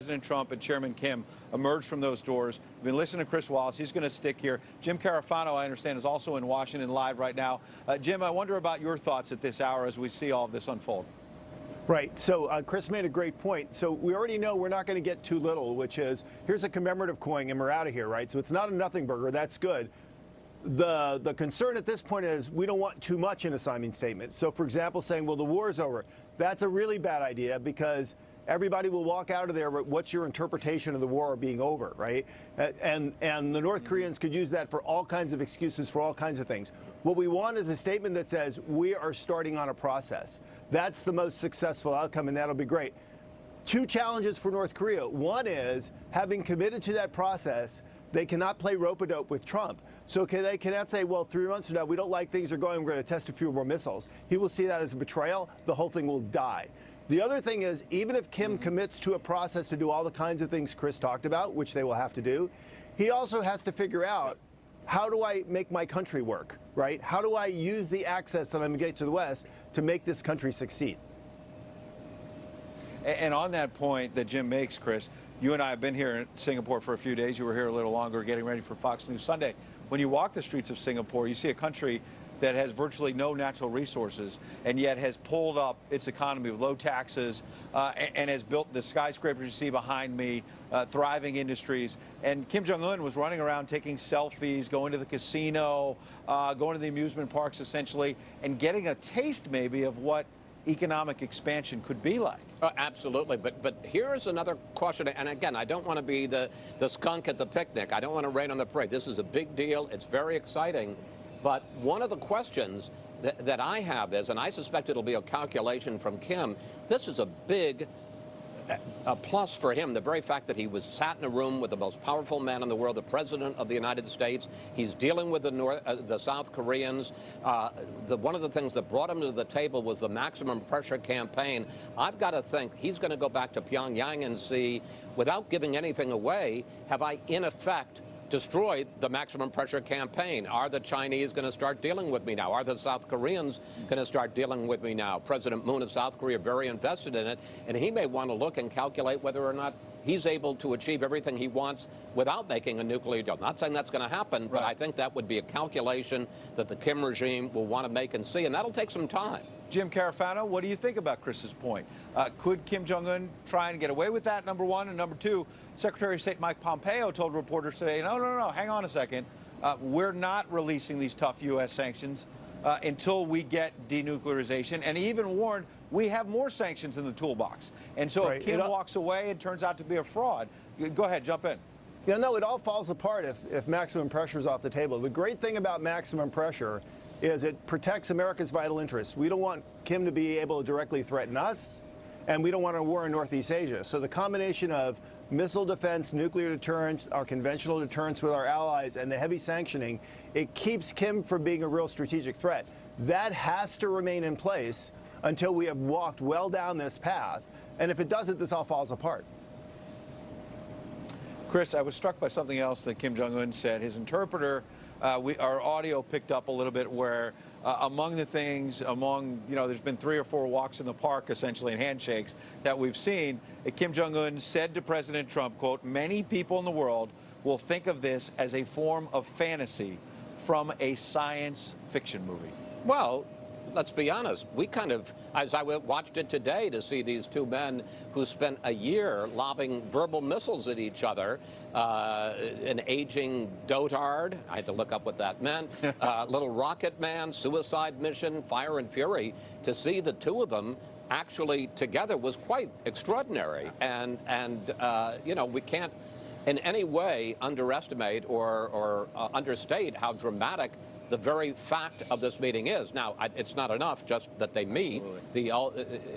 President Trump and Chairman Kim emerge from those doors. We've been listening to Chris Wallace. He's going to stick here. Jim Carafano, I understand, is also in Washington live right now. Jim, I wonder about your thoughts at this hour as we see all of this unfold. Right. So Chris made a great point. So we already know we're not going to get too little, which is here's a commemorative coin and we're out of here, right? So it's not a nothing burger. That's good. The concern at this point is we don't want too much in a signing statement. So, for example, saying, well, the war is over. That's a really bad idea because everybody will walk out of there with what's your interpretation of the war being over, right? And the North Koreans could use that for all kinds of excuses for all kinds of things. What we want is a statement that says we are starting on a process. That's the most successful outcome, and that'll be great. Two challenges for North Korea. One is, having committed to that process, they cannot play rope-a-dope with Trump. So they cannot say, well, 3 months from now, we don't like things are going, we're going to test a few more missiles. He will see that as a betrayal. The whole thing will die. The other thing is, even if Kim commits to a process to do all the kinds of things Chris talked about, which they will have to do, he also has to figure out, how do I make my country work, right? How do I use the access that I'm getting to the West to make this country succeed? And on that point that Jim makes, Chris, you and I have been here in Singapore for a few days. You were here a little longer getting ready for Fox News Sunday. When you walk the streets of Singapore, you see a country that has virtually no natural resources and yet has pulled up its economy with low taxes and has built the skyscrapers you see behind me, thriving industries. And Kim Jong-un was running around taking selfies, going to the casino, going to the amusement parks essentially, and getting a taste maybe of what economic expansion could be like. Oh, absolutely, but here's another caution, and again, I don't want to be the skunk at the picnic. I don't want to rain on the parade. This is a big deal. It's very exciting. But one of the questions that I have is, and I suspect it'll be a calculation from Kim, this is a big plus for him, the very fact that he was sat in a room with the most powerful man in the world, the President of the United States. He's dealing with the South Koreans. One of the things that brought him to the table was the maximum pressure campaign. I've got to think he's going to go back to Pyongyang and see, without giving anything away, have I, in effect, destroyed the maximum pressure campaign? Are the Chinese going to start dealing with me now? Are the South Koreans going to start dealing with me now? President Moon of South Korea very invested in it, and he may want to look and calculate whether or not he's able to achieve everything he wants without making a nuclear deal. Not saying that's going to happen, but I think that would be a calculation that the Kim regime will want to make and see, and that'll take some time. Jim Carafano, what do you think about Chris's point? Could Kim Jong-un try and get away with that, number one? And number two, Secretary of State Mike Pompeo told reporters today, no, hang on a second. We're not releasing these tough U.S. sanctions until we get denuclearization. And he even warned, we have more sanctions in the toolbox. And so if Kim walks away and turns out to be a fraud, go ahead, jump in. Yeah, no, it all falls apart if maximum pressure is off the table. The great thing about maximum pressure is it protects America's vital interests. We don't want Kim to be able to directly threaten us, and we don't want a war in Northeast Asia. So the combination of missile defense, nuclear deterrence, our conventional deterrence with our allies, and the heavy sanctioning, it keeps Kim from being a real strategic threat. That has to remain in place until we have walked well down this path. And if it doesn't, this all falls apart. Chris, I was struck by something else that Kim Jong-un said. His interpreter, our audio picked up a little bit where among the things, there's been 3 or 4 walks in the park, essentially, and handshakes that we've seen. Kim Jong-un said to President Trump, quote, many people in the world will think of this as a form of fantasy from a science fiction movie. Well, let's be honest, we kind of, as I watched it today to see these two men who spent a year lobbing verbal missiles at each other, an aging dotard, I had to look up what that meant, little rocket man, suicide mission, fire and fury, to see the two of them actually together was quite extraordinary. And we can't in any way underestimate or understate how dramatic the very fact of this meeting is. Now, it's not enough just that they meet.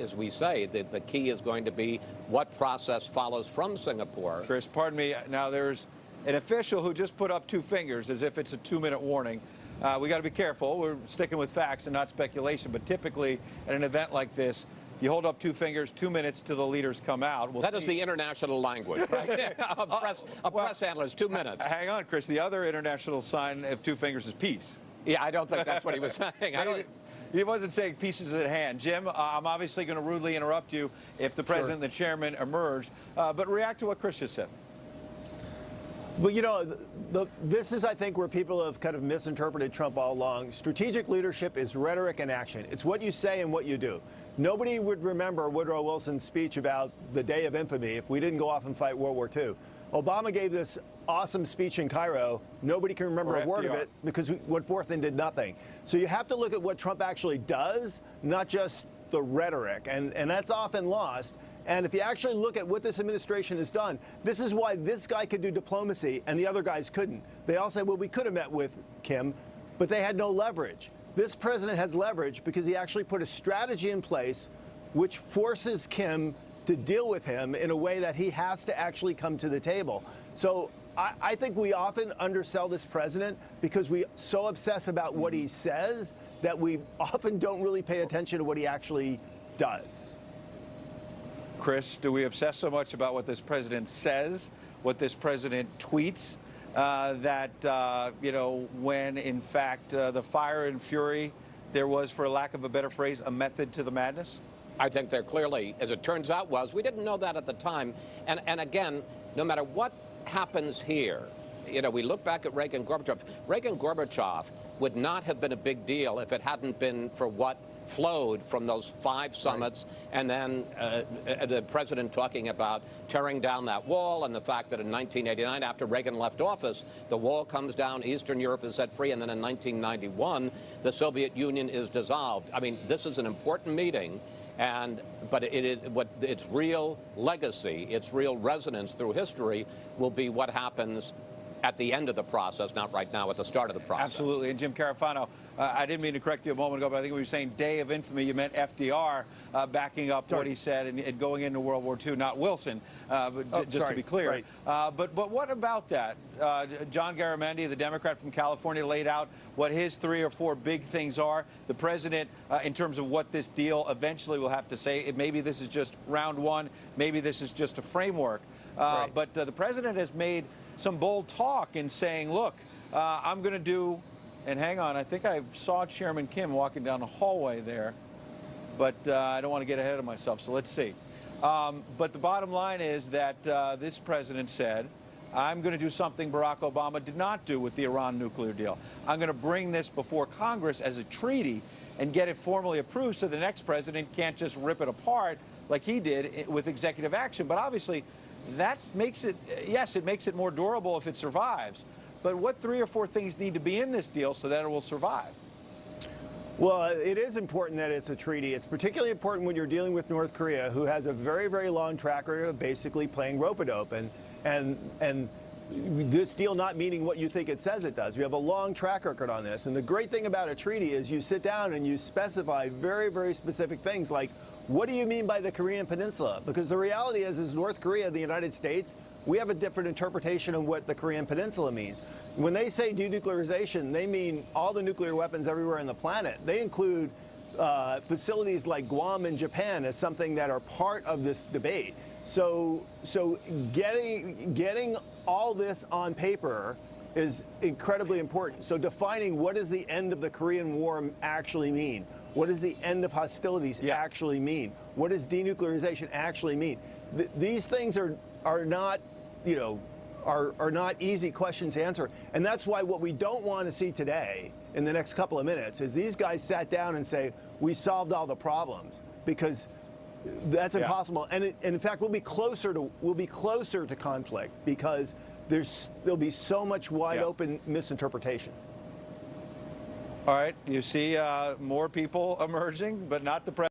As we say, the key is going to be what process follows from Singapore. Chris, pardon me. Now, there's an official who just put up 2 fingers as if it's a 2-minute warning. We got to be careful. We're sticking with facts and not speculation. But typically, at an event like this, you hold up 2 fingers, 2 minutes till the leaders come out. That is the international language, right? a press handler is 2 minutes. Hang on, Chris. The other international sign of 2 fingers is peace. Yeah, I don't think that's what he was saying. He wasn't saying pieces at hand. Jim, I'm obviously going to rudely interrupt you if the president and the chairman emerge, but react to what Chris just said. Well, you know, this is, I think, where people have kind of misinterpreted Trump all along. Strategic leadership is rhetoric and action. It's what you say and what you do. Nobody would remember Woodrow Wilson's speech about the day of infamy if we didn't go off and fight World War II. Obama gave this awesome speech in Cairo. Nobody can remember a word of it because we went forth and did nothing. So you have to look at what Trump actually does, not just the rhetoric, and that's often lost. And if you actually look at what this administration has done, this is why this guy could do diplomacy and the other guys couldn't. They all say, well, we could have met with Kim, but they had no leverage. This president has leverage because he actually put a strategy in place which forces Kim to deal with him in a way that he has to actually come to the table. So I think we often undersell this president because we so obsess about what he says that we often don't really pay attention to what he actually does. Chris, do we obsess so much about what this president says, what this president tweets, that, you know, when in fact the fire and fury there was, for lack of a better phrase, a method to the madness? I think there clearly, as it turns out, was. We didn't know that at the time. And again, no matter what happens here, you know, we look back at Reagan-Gorbachev. Reagan-Gorbachev would not have been a big deal if it hadn't been for what flowed from those 5 summits, and then the president talking about tearing down that wall, and the fact that in 1989, after Reagan left office, the wall comes down, Eastern Europe is set free, and then in 1991, the Soviet Union is dissolved. I mean, this is an important meeting, but its real legacy, its real resonance through history will be what happens at the end of the process, not right now, at the start of the process. Absolutely. And Jim Carafano, I didn't mean to correct you a moment ago, but I think when you were saying day of infamy, you meant FDR backing up what he said and going into World War II, not Wilson, but just to be clear. Right. But what about that? John Garamendi, the Democrat from California, laid out what his 3 or 4 big things are. The president, in terms of what this deal eventually will have to say, maybe this is just round 1, maybe this is just a framework. But the president has made some bold talk in saying, look, I'm going to do, and hang on, I think I saw Chairman Kim walking down the hallway there, but I don't want to get ahead of myself, so let's see. But the bottom line is that this president said, I'm going to do something Barack Obama did not do with the Iran nuclear deal. I'm going to bring this before Congress as a treaty and get it formally approved so the next president can't just rip it apart like he did with executive action. But obviously, that makes it, yes, it makes it more durable if it survives. But what 3 or 4 things need to be in this deal so that it will survive? Well, it is important that it's a treaty. It's particularly important when you're dealing with North Korea, who has a very, very long track record of basically playing rope-a-dope and this deal not meaning what you think it says it does. We have a long track record on this. And the great thing about a treaty is you sit down and you specify very, very specific things like, what do you mean by the Korean Peninsula? Because the reality is North Korea, the United States, we have a different interpretation of what the Korean Peninsula means. When they say denuclearization, they mean all the nuclear weapons everywhere on the planet. They include facilities like Guam and Japan as something that are part of this debate. So getting all this on paper is incredibly important. So defining what does the end of the Korean War actually mean? What does the end of hostilities actually mean? What does denuclearization actually mean? These things are not, you know, are not easy questions to answer. And that's why what we don't want to see today in the next couple of minutes is these guys sat down and say, we solved all the problems, because that's impossible. And in fact, we'll be closer to conflict because there'll be so much wide open misinterpretation. All right, you see more people emerging, but not the president.